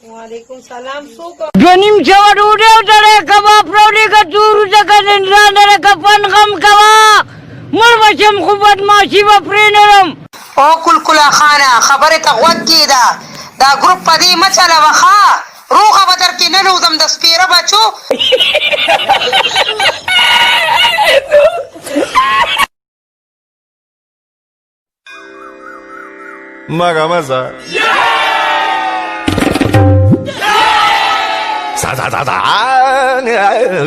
वालेकुम सलाम सुko Jonim cawat udah utara kaba prodi ka turu jaka nindra dara ka pan kaba mul macam kubat masih baprenam. او کلکلا خانه خبره ته وګی دا ګروپ پدې مچاله وخا روغه بدر کې نن وزم د سپیره بچو Maga masa.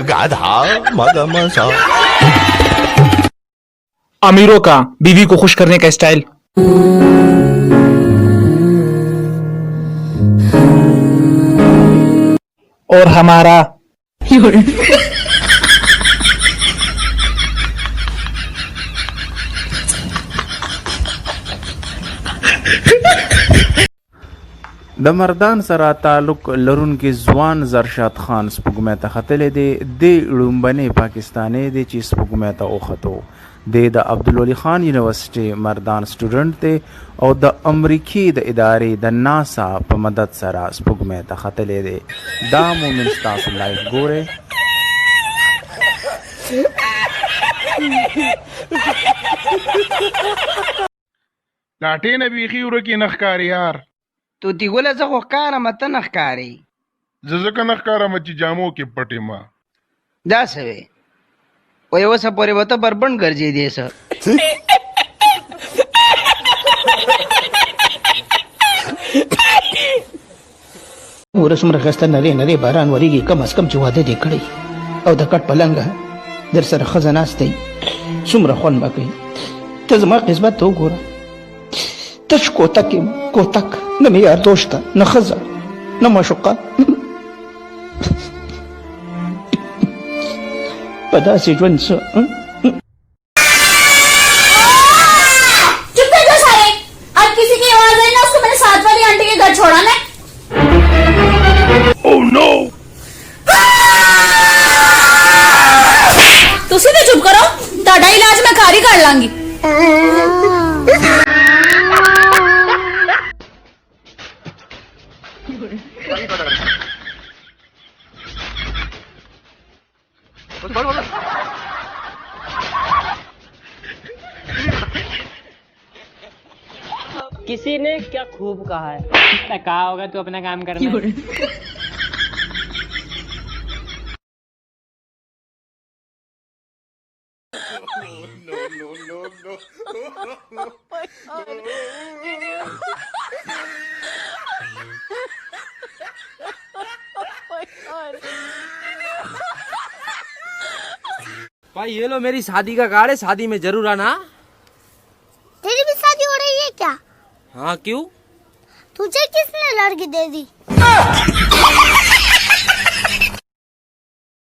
गाधा मगा मसा। अमीरों का बीवी को खुश करने का स्टाइल। और हमारा د مردان سره تعلق لرونکي ځوان زرشاد خان سپوږمۍ ته ختلې دی د لومبني پاکستاني دی چې سپوږمۍ ته وختو د عبدالولي خان یونیورسيټي مردان سټوډنټ دی او د امریکای د ادارې د ناسا په مدد سره سپوږمۍ ته ختلې دی دا مومن تاسو لایو ګوره لاټې نه بیخي ورکی نخکاری یار تو دیګوله زه خو ښکاره مته نه ښکارې زه ځکه نه ښکارم چې جامو کې پټې ما دا څه وې و یو څه پورې به ته بربنډ ګرځېدې څه اوره څومره ښایسته نری باران ورېږي کم از کم چې واده دې کړی او د کټ پلنګه در سره ښځه ناست دی څومره خوند به کوي ته زما قسمت ته وګوره تش کوتک یم کوتک نه مې یار دوست ته نه ښځه نه معشوقه په داسې ژوند څه चुप कर जाओ सारे अब किसी की आवाज आई ना उसको मैंने साथ वाली आंटी के घर छोड़ा ना ओह नो तुसी तो चुप करो ताड़ा इलाज मैं खारी कर लांगी किसी ने क्या खूब कहा है कहा होगा तू अपना काम करना भाई ये लो मेरी शादी का कार्ड है शादी में जरूर आना तेरी भी शादी हो रही है क्या हाँ क्यों तुझे किसने लड़की दे दी